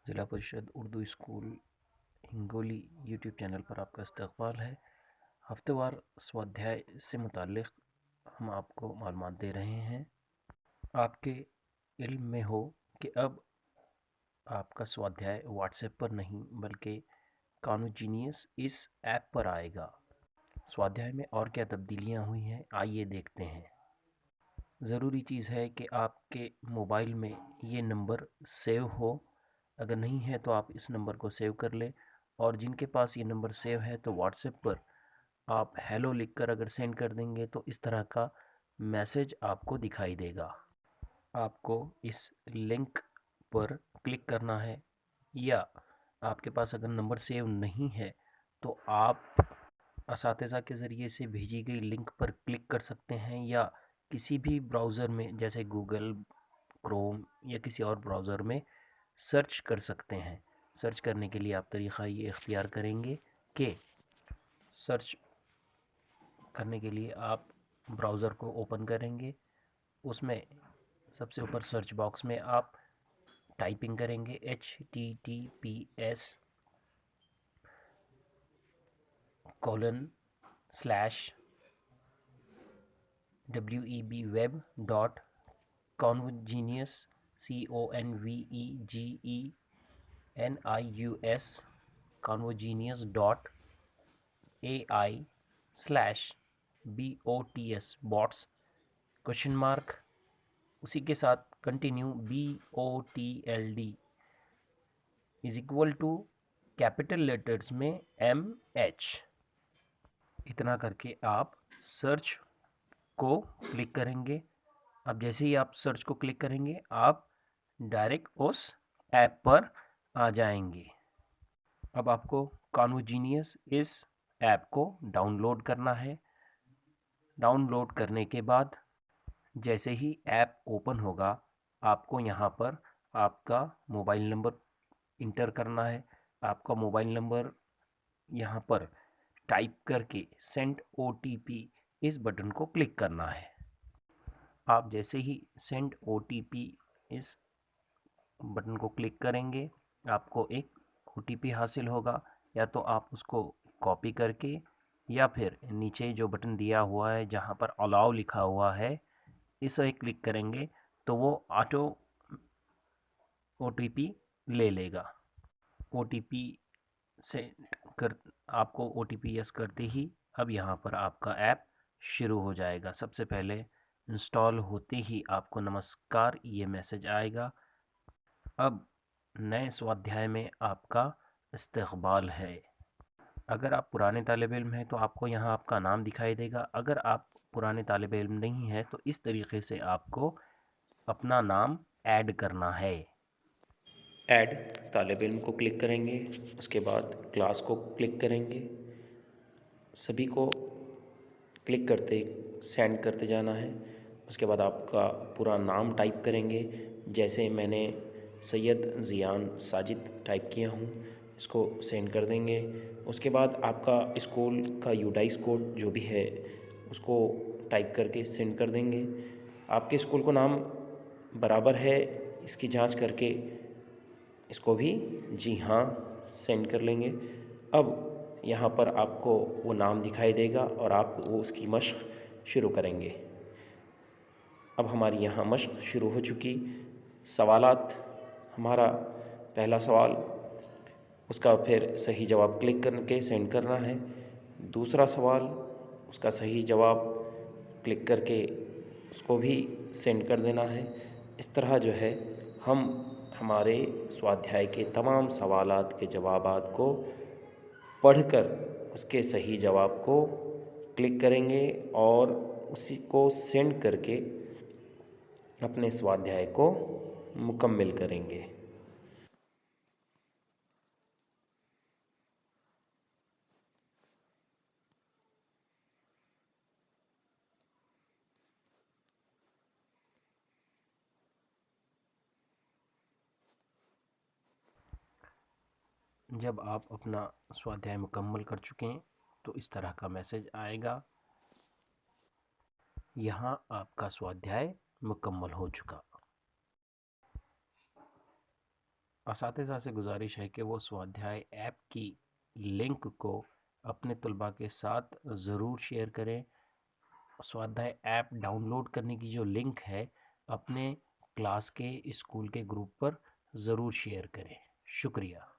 ज़िला परिषद Urdu school Hingoli YouTube channel पर आपका इस्तकबाल है। हफ्तेवार स्वाध्याय से मुताल्लिक़ हम आपको मालूमात दे रहे हैं। आपके इल्म में हो कि अब आपका स्वाध्याय व्हाट्सएप पर नहीं बल्कि कानू जीनियस इस ऐप पर आएगा। स्वाध्याय में और क्या तब्दीलियाँ हुई हैं, आइए देखते हैं। ज़रूरी चीज़ है कि आपके मोबाइल में ये नंबर सेव हो। अगर नहीं है तो आप इस नंबर को सेव कर लें, और जिनके पास ये नंबर सेव है तो व्हाट्सएप पर आप हेलो लिखकर अगर सेंड कर देंगे तो इस तरह का मैसेज आपको दिखाई देगा। आपको इस लिंक पर क्लिक करना है, या आपके पास अगर नंबर सेव नहीं है तो आप असातिज़ा के ज़रिए से भेजी गई लिंक पर क्लिक कर सकते हैं, या किसी भी ब्राउज़र में जैसे गूगल क्रोम या किसी और ब्राउज़र में सर्च कर सकते हैं। सर्च करने के लिए आप तरीक़ा ये इख्तियार करेंगे कि सर्च करने के लिए आप ब्राउज़र को ओपन करेंगे, उसमें सबसे ऊपर सर्च बॉक्स में आप टाइपिंग करेंगे https://web.convegenius convegenius.ai/bots क्वेश्चन मार्क, उसी के साथ continue BOTLD is equal to capital letters में MH। इतना करके आप सर्च को क्लिक करेंगे। अब जैसे ही आप सर्च को क्लिक करेंगे आप डायरेक्ट उस ऐप पर आ जाएंगे। अब आपको कॉन्वोजीनियस इस ऐप को डाउनलोड करना है। डाउनलोड करने के बाद जैसे ही ऐप ओपन होगा आपको यहाँ पर आपका मोबाइल नंबर इंटर करना है। आपका मोबाइल नंबर यहाँ पर टाइप करके सेंड OTP इस बटन को क्लिक करना है। आप जैसे ही सेंड OTP इस बटन को क्लिक करेंगे आपको एक OTP हासिल होगा। या तो आप उसको कॉपी करके, या फिर नीचे जो बटन दिया हुआ है जहाँ पर अलाउ लिखा हुआ है इसे क्लिक करेंगे तो वो ऑटो OTP ले लेगा। OTP से कर आपको OTP यस करते ही अब यहाँ पर आपका ऐप शुरू हो जाएगा। सबसे पहले इंस्टॉल होते ही आपको नमस्कार ये मैसेज आएगा। अब नए स्वाध्याय में आपका इस्तकबाल है। अगर आप पुराने तालिब इल्म हैं तो आपको यहाँ आपका नाम दिखाई देगा। अगर आप पुराने तालिब इल्म नहीं हैं तो इस तरीक़े से आपको अपना नाम ऐड करना है। ऐड तालिब इल्म को क्लिक करेंगे, उसके बाद क्लास को क्लिक करेंगे। सभी को क्लिक करते सेंड करते जाना है। उसके बाद आपका पूरा नाम टाइप करेंगे। जैसे मैंने सैयद ज़ियान साजिद टाइप किया हूँ, इसको सेंड कर देंगे। उसके बाद आपका स्कूल का यूडाइस कोड जो भी है उसको टाइप करके सेंड कर देंगे। आपके स्कूल को नाम बराबर है इसकी जांच करके इसको भी जी हाँ सेंड कर लेंगे। अब यहाँ पर आपको वो नाम दिखाई देगा और आप वो उसकी मशक़ शुरू करेंगे। अब हमारी यहाँ मशक़ शुरू हो चुकी। सवालात, हमारा पहला सवाल, उसका फिर सही जवाब क्लिक करके सेंड करना है। दूसरा सवाल, उसका सही जवाब क्लिक करके उसको भी सेंड कर देना है। इस तरह जो है हम हमारे स्वाध्याय के तमाम सवालात के जवाबात को पढ़कर उसके सही जवाब को क्लिक करेंगे और उसी को सेंड करके अपने स्वाध्याय को मुकम्मिल करेंगे। जब आप अपना स्वाध्याय मुकम्मल कर चुके हैं तो इस तरह का मैसेज आएगा, यहाँ आपका स्वाध्याय मुकम्मल हो चुका। असातिज़ा से गुजारिश है कि वो स्वाध्याय ऐप की लिंक को अपने तलबा के साथ ज़रूर शेयर करें। स्वाध्याय ऐप डाउनलोड करने की जो लिंक है अपने क्लास के स्कूल के ग्रुप पर ज़रूर शेयर करें। शुक्रिया।